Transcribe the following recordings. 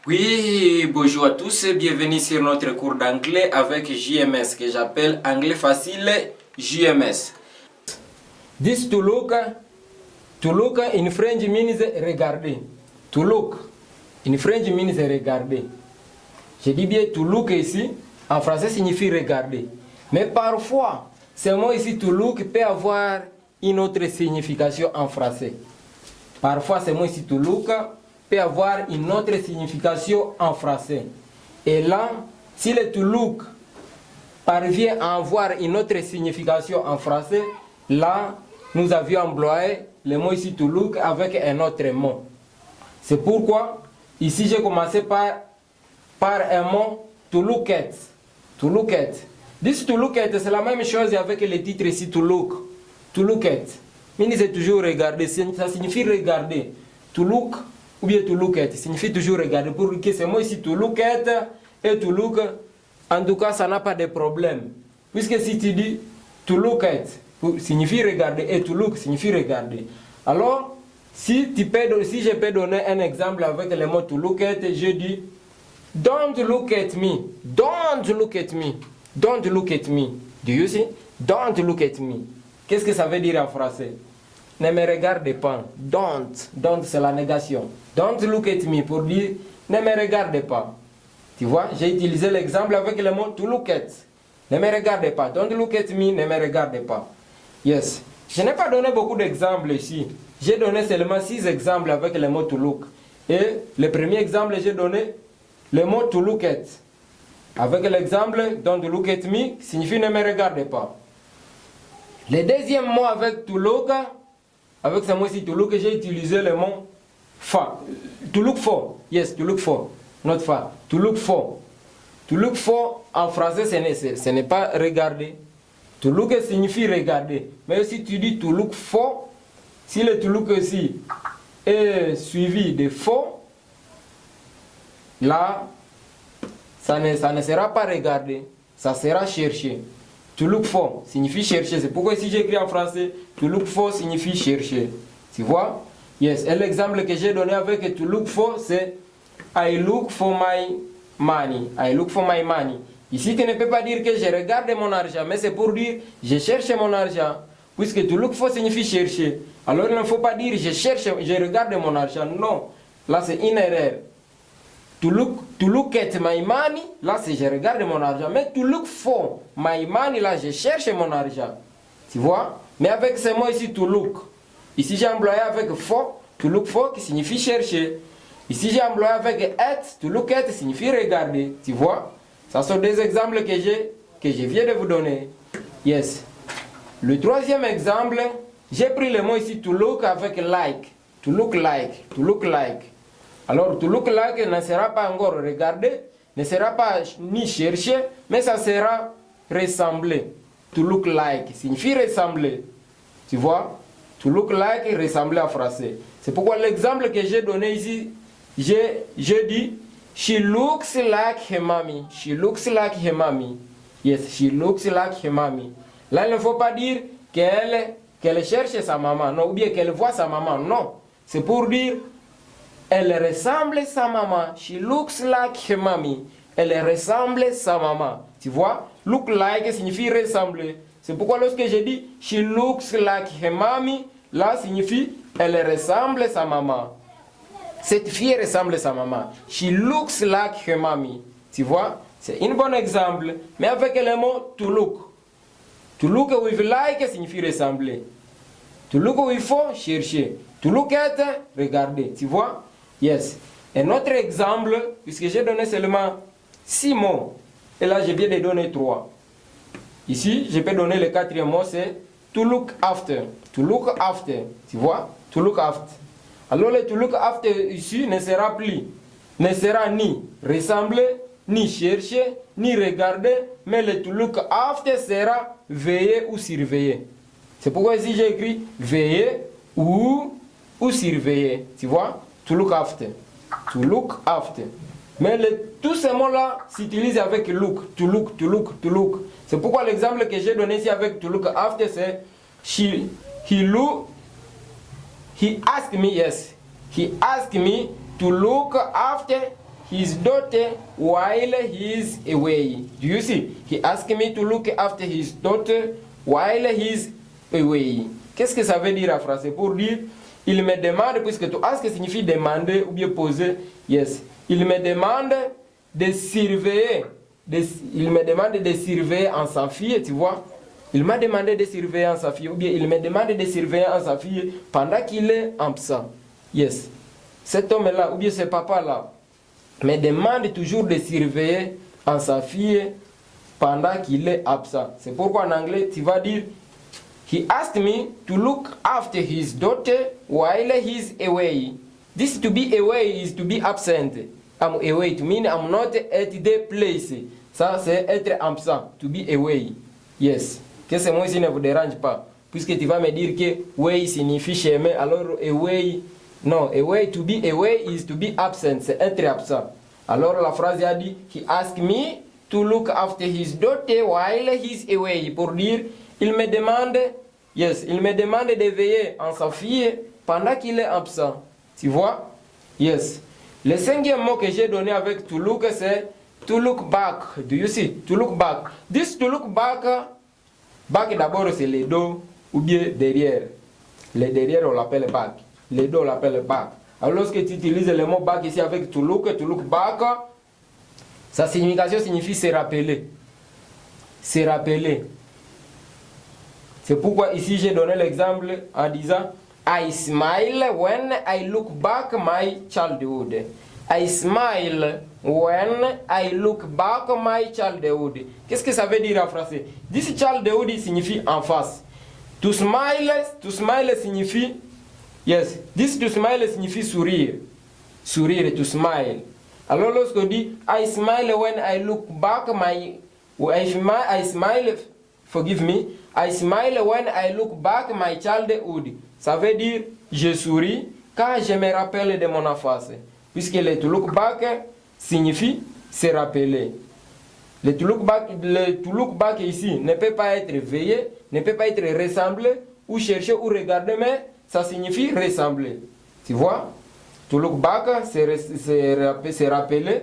Oui, bonjour à tous, bienvenue sur notre cours d'anglais avec JMS que j'appelle Anglais Facile JMS. This to look in French means regarder. To look in French means regarder. Je dis bien to look ici, en français signifie regarder. Mais parfois, ce mot ici to look peut avoir une autre signification en français. Parfois, ce mot ici to look peut avoir une autre signification en français. Et là, si le to look parvient à avoir une autre signification en français, là, nous avions employé le mot ici to look avec un autre mot. C'est pourquoi, ici, j'ai commencé par un mot to look at. To look at. This to look at, c'est la même chose avec le titre ici to look. To look at. Mais c'est toujours regarder, ça signifie regarder. To look ou bien to look at, signifie toujours regarder. Pour que ce mot ici, to look at et to look, en tout cas, ça n'a pas de problème. Puisque si tu dis to look at, signifie regarder, et to look signifie regarder. Alors, si je peux donner un exemple avec le mot to look at, je dis don't look at me, don't look at me, don't look at me. Do you see? Don't look at me. Qu'est-ce que ça veut dire en français? Ne me regarde pas. Don't c'est la négation. Don't look at me pour dire ne me regarde pas. Tu vois, j'ai utilisé l'exemple avec le mot to look at. Ne me regarde pas. Don't look at me, ne me regarde pas. Yes. Je n'ai pas donné beaucoup d'exemples ici. J'ai donné seulement 6 exemples avec le mot to look. Et le premier exemple, j'ai donné le mot to look at. Avec l'exemple don't look at me signifie ne me regarde pas. Le deuxième mot avec to look, avec ce mot-ci, to look, j'ai utilisé le mot fa. To look for. Yes, to look for. Not fa. To look for. To look for, en français, ce n'est pas regarder. To look signifie regarder. Mais si tu dis to look for, si le to look ici est suivi de for, là, ça ne sera pas regarder. Ça sera chercher. To look for signifie chercher. C'est pourquoi ici j'écris en français, to look for signifie chercher. Tu vois? Yes. Et l'exemple que j'ai donné avec to look for, c'est I look for my money. I look for my money. Ici, tu ne peux pas dire que je regarde mon argent, mais c'est pour dire je cherche mon argent. Puisque to look for signifie chercher. Alors il ne faut pas dire je regarde mon argent. Non. Là, c'est une erreur. To look at my money, là c'est je regarde mon argent. Mais to look for my money, là je cherche mon argent. Tu vois? Mais avec ce mot ici, to look. Ici j'ai employé avec for, to look for qui signifie chercher. Ici j'ai employé avec at, to look at signifie regarder. Tu vois? Ça sont des exemples que je viens de vous donner. Yes. Le troisième exemple, j'ai pris le mot ici to look avec like. To look like, to look like. Alors, to look like ne sera pas encore regarder, ne sera pas ni chercher, mais ça sera ressembler. To look like signifie ressembler. Tu vois? To look like ressembler en français. C'est pourquoi l'exemple que j'ai donné ici, je dis she looks like her mommy. She looks like her mommy. Yes, she looks like her mommy. Là, il ne faut pas dire qu'elle cherche sa maman, non, ou bien qu'elle voit sa maman, non. C'est pour dire elle ressemble à sa maman. She looks like her mommy. Elle ressemble à sa maman. Tu vois? Look like signifie ressembler. C'est pourquoi lorsque je dis she looks like her mommy, là signifie elle ressemble à sa maman. Cette fille ressemble à sa maman. She looks like her mommy. Tu vois? C'est un bon exemple. Mais avec le mot to look. To look with like signifie ressembler. To look with for, chercher. To look at, regarder. Tu vois? Yes. Un autre exemple, puisque j'ai donné seulement 6 mots, et là je viens de donner 3. Ici, je peux donner le quatrième mot, c'est to look after. To look after. Tu vois? To look after. Alors le to look after ici ne sera ni ressembler, ni chercher, ni regarder, mais le to look after sera veiller ou surveiller. C'est pourquoi ici j'ai écrit veiller ou surveiller. Tu vois? To look after. To look after. Mais tous ces mots-là s'utilisent avec look. To look, to look, to look. C'est pourquoi l'exemple que j'ai donné ici avec to look after, c'est he asked me to look after his daughter while he is away. Do you see? He asked me to look after his daughter while he is away. Qu'est-ce que ça veut dire en français? Pour dire, il me demande, puisque to ask signifie demander ou bien poser. Yes. Il me demande de surveiller. Il me demande de surveiller en sa fille, tu vois. Il m'a demandé de surveiller en sa fille, ou bien il me demande de surveiller en sa fille pendant qu'il est absent. Yes. Cet homme-là, ou bien ce papa-là, me demande toujours de surveiller en sa fille pendant qu'il est absent. C'est pourquoi en anglais, tu vas dire He asked me to look after his daughter while he's away. This to be away is to be absent. I'm away to mean I'm not at the place. Ça, c'est être absent. To be away. Yes. Que ce mot ici ne vous dérange pas. Puisque tu vas me dire que way signifie chemin, alors away, non, away, to be away is to be absent. C'est être absent. Alors la phrase a dit, he asked me to look after his daughter while he's away. Pour dire, il me demande de veiller en sa fille pendant qu'il est absent. Tu vois? Yes. Le cinquième mot que j'ai donné avec to look, c'est to look back. Do you see? To look back. This to look back, back d'abord c'est le dos ou bien derrière. Le derrière on l'appelle back. Le dos on l'appelle back. Alors lorsque tu utilises le mot back ici avec to look back, sa signification signifie se rappeler. Se rappeler. C'est pourquoi ici j'ai donné l'exemple en disant I smile when I look back my childhood. I smile when I look back my childhood. Qu'est-ce que ça veut dire en français? This childhood signifie en face. To smile signifie yes. This to smile signifie sourire. Sourire, to smile. Alors lorsqu'on dit I smile when I look back my I smile, forgive me. I smile when I look back my childhood. Ça veut dire je souris quand je me rappelle de mon enfance. Puisque le to look back signifie se rappeler. Le to look back ici ne peut pas être veiller, ne peut pas être ressembler ou chercher ou regarder, mais ça signifie ressembler. Tu vois? To look back, se rappeler,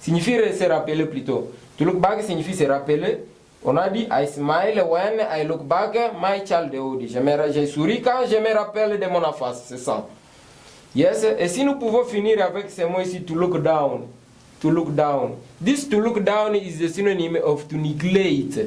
signifie se rappeler plutôt. To look back signifie se rappeler. On a dit I smile when I look back my childhood. Je souris quand je me rappelle de mon enfance, c'est ça. Yes, et si nous pouvons finir avec ce mot ici, to look down. To look down. This to look down is the synonym of to neglect.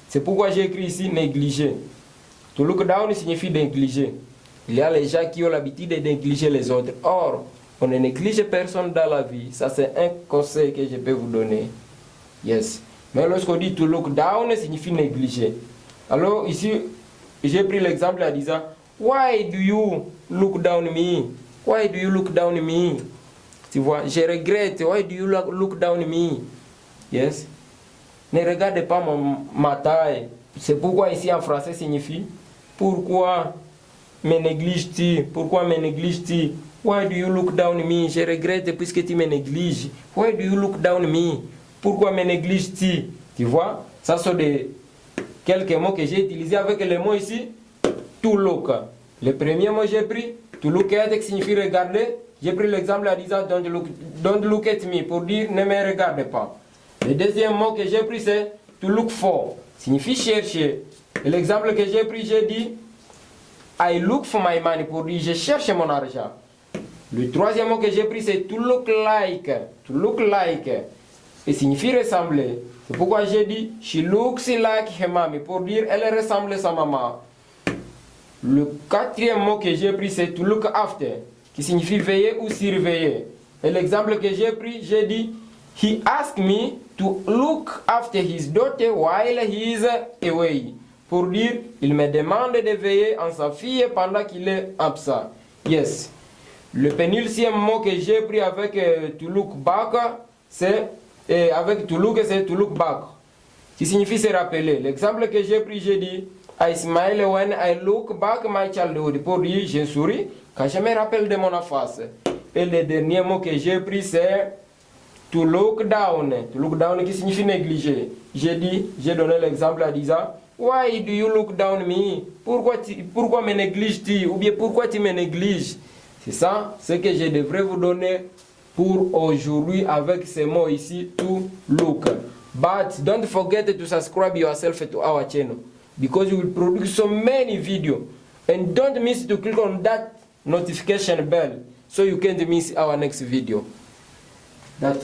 C'est pourquoi j'ai écrit ici négliger. To look down signifie négliger. Il y a les gens qui ont l'habitude de négliger les autres. Or, on ne néglige personne dans la vie. Ça, c'est un conseil que je peux vous donner. Yes. Mais lorsqu'on dit to look down, signifie négliger. Alors, ici, j'ai pris l'exemple en disant Why do you look down me? Why do you look down me? Tu vois, je regrette. Why do you look down me? Yes. Ne regardez pas ma taille. C'est pourquoi ici en français signifie pourquoi me négliges-tu? Pourquoi me négliges-tu? Why do you look down me? Je regrette puisque tu me négliges. Why do you look down me? Pourquoi me négliges-tu? Tu vois? Ça sont quelques mots que j'ai utilisés avec le mot ici. To look. Le premier mot que j'ai pris, to look at signifie regarder. J'ai pris l'exemple en disant don't look at me pour dire ne me regarde pas. Le deuxième mot que j'ai pris c'est to look for. Signifie chercher. Et l'exemple que j'ai pris, j'ai dit I look for my money pour dire je cherche mon argent. Le troisième mot que j'ai pris c'est to look like. To look like. Et signifie ressembler. C'est pourquoi j'ai dit she looks like her mommy pour dire elle ressemble à sa maman. Le quatrième mot que j'ai pris c'est to look after qui signifie veiller ou surveiller. Et l'exemple que j'ai pris, j'ai dit he asked me to look after his daughter while he is away. Pour dire il me demande de veiller en sa fille pendant qu'il est absent. Yes. Le pénultième mot que j'ai pris avec to look back, c'est avec to look, c'est to look back, qui signifie se rappeler. L'exemple que j'ai pris, j'ai dit I smile when I look back my childhood. Pour dire je souris quand je me rappelle de mon enfance. Et le dernier mot que j'ai pris, c'est to look down. To look down qui signifie négliger. J'ai donné l'exemple en disant Why do you look down me? Pourquoi me négliges-tu? Ou bien pourquoi tu me négliges? C'est ça ce que je devrais vous donner pour aujourd'hui avec ces mots ici, to look. But don't forget to subscribe yourself to our channel because we will produce so many videos. And don't miss to click on that notification bell so you can't miss our next video. That's